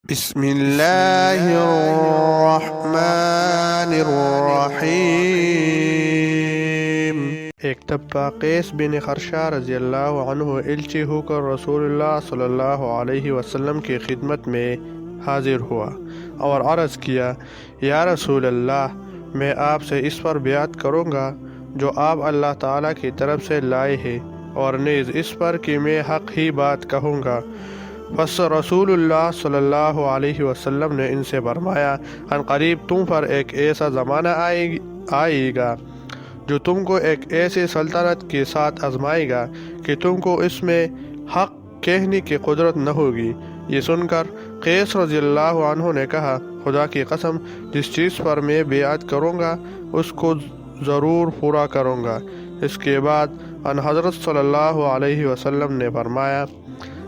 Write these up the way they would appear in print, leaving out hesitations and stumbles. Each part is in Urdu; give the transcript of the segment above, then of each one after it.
بسم اللہ الرحمن الرحیم۔ ایک طبقہ قیس بن خرشہ رضی اللہ عنہ الچی ہو کر رسول اللہ صلی اللہ علیہ وسلم کی خدمت میں حاضر ہوا اور عرض کیا، یا رسول اللہ، میں آپ سے اس پر بیعت کروں گا جو آپ اللہ تعالیٰ کی طرف سے لائے ہیں، اور نیز اس پر کہ میں حق ہی بات کہوں گا۔ پس رسول اللہ صلی اللہ علیہ وسلم نے ان سے فرمایا، ان قریب تم پر ایک ایسا زمانہ آئے گا جو تم کو ایک ایسی سلطنت کے ساتھ آزمائے گا کہ تم کو اس میں حق کہنے کی قدرت نہ ہوگی۔ یہ سن کر قیس رضی اللہ عنہ نے کہا، خدا کی قسم، جس چیز پر میں بیعت کروں گا اس کو ضرور پورا کروں گا۔ اس کے بعد ان حضرت صلی اللہ علیہ وسلم نے فرمایا،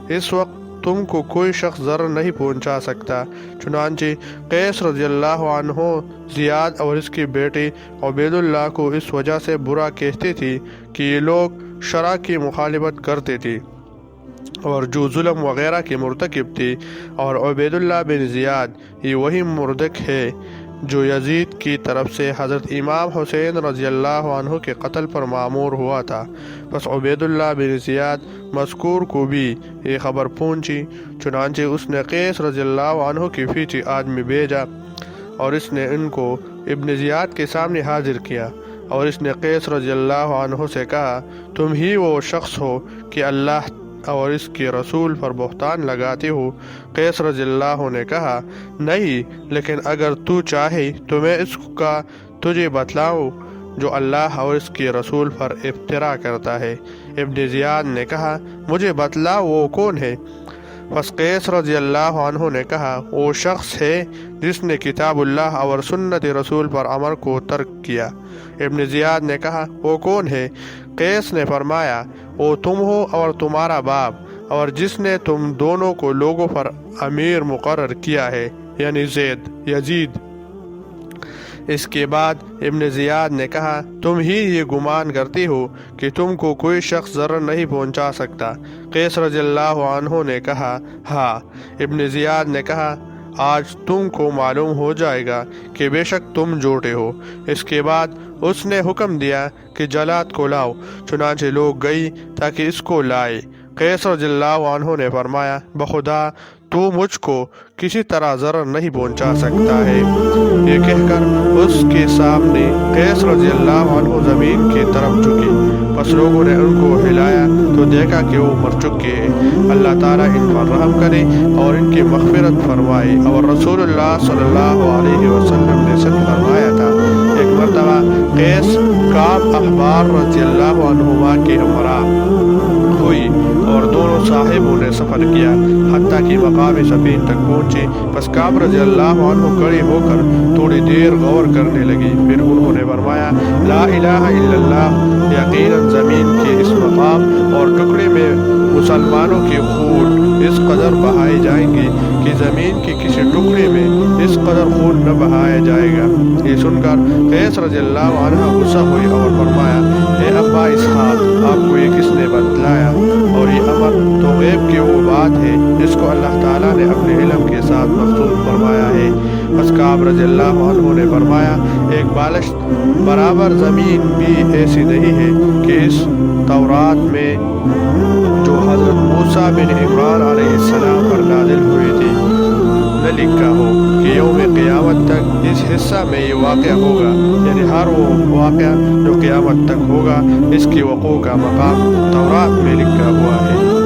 اس وقت تم کو کوئی شخص ضرر نہیں پہنچا سکتا۔ چنانچہ قیس رضی اللہ عنہ زیاد اور اس کی بیٹی عبید اللہ کو اس وجہ سے برا کہتے تھی کہ یہ لوگ شرع کی مخالفت کرتے تھے اور جو ظلم وغیرہ کے مرتکب تھی، اور عبید اللہ بن زیاد یہ وہی مردک ہے جو یزید کی طرف سے حضرت امام حسین رضی اللہ عنہ کے قتل پر مامور ہوا تھا۔ بس عبید اللہ بن زیاد مذکور کو بھی یہ خبر پہنچی، چنانچہ اس نے قیس رضی اللہ عنہ کے پیچھے آدمی بھیجا اور اس نے ان کو ابن زیاد کے سامنے حاضر کیا، اور اس نے قیس رضی اللہ عنہ سے کہا، تم ہی وہ شخص ہو کہ اللہ اور اس کے رسول پر بہتان لگاتے ہو؟ قیس رضی اللہ نے کہا، نہیں، لیکن اگر تو چاہے تو میں اس کا تجھے بتلاؤں جو اللہ اور اس کے رسول پر افترا کرتا ہے۔ ابن زیاد نے کہا، مجھے بتلاؤ، وہ کون ہے؟ پس قیس رضی اللہ عنہ نے کہا، وہ شخص ہے جس نے کتاب اللہ اور سنت رسول پر عمل کو ترک کیا۔ ابن زیاد نے کہا، وہ کون ہے؟ قیس نے فرمایا، وہ تم ہو اور تمہارا باپ، اور جس نے تم دونوں کو لوگوں پر امیر مقرر کیا ہے، یعنی یزید۔ اس کے بعد ابن زیاد نے کہا، تم ہی یہ گمان کرتے ہو کہ تم کو کوئی شخص ضرر نہیں پہنچا سکتا؟ قیس رضی اللہ عنہ نے کہا، ہاں۔ ابن زیاد نے کہا، آج تم کو معلوم ہو جائے گا کہ بے شک تم جھوٹے ہو۔ اس کے بعد اس نے حکم دیا کہ جلاد کو لاؤ، چنانچہ لوگ گئی تاکہ اس کو لائے۔ قیس رضی اللہ عنہ نے فرمایا، بخدا تو مجھ کو کسی طرح ضرر نہیں پہنچا سکتا ہے۔ یہ کہہ کر اس کے سامنے قیس رضی اللہ عنہ زمین کی طرف جھکے۔ پس لوگوں نے ان کو ہلایا تو دیکھا کہ وہ مر چکے ہیں۔ اللہ تعالیٰ ان پر رحم کرے اور ان کی مغفرت فرمائے۔ اور رسول اللہ صلی اللہ علیہ وسلم نے سچ فرمایا تھا۔ ایک مرتبہ قیس کعب احبار رضی اللہ عنہما کی ہمراہ ہوئی اور دونوں صاحبوں نے سفر کیا حتیٰ کہ مقام سفین تک پہنچے۔ پس کعب رضی اللہ عنہ کھڑے ہو کر تھوڑی دیر غور کرنے لگی، پھر انہوں نے فرمایا، لا الہ الا اللہ، یقیناً زمین کے اس مقام اور ٹکڑے میں مسلمانوں کے خون اس قدر بہائے جائیں گے کہ زمین کے کسی ٹکڑے میں اس قدر خون نہ بہایا جائے گا۔ یہ سن کر قیس رضی اللہ عنہ غصہ ہوئی اور فرمایا، اے ابا اسحاق، آپ کو یہ کس نے بتلایا؟ اور یہ امر تو غیب کی وہ بات ہے جس کو اللہ تعالیٰ نے اپنے علم کے ساتھ مخصوص فرمایا ہے۔ پس کعب رضی اللہ عنہ نے فرمایا، ایک بالشت برابر زمین بھی ایسی نہیں ہے کہ اس تورات میں جو حضرت موسیٰ بن عمران علیہ السلام پر نازل ہوئی تھی نہ لکھا ہو کہ یوم قیامت تک اس حصہ میں یہ واقعہ ہوگا، یعنی ہر وہ واقعہ جو قیامت تک ہوگا اس کی وقوع کا مقام تورات میں لکھا ہوا ہے۔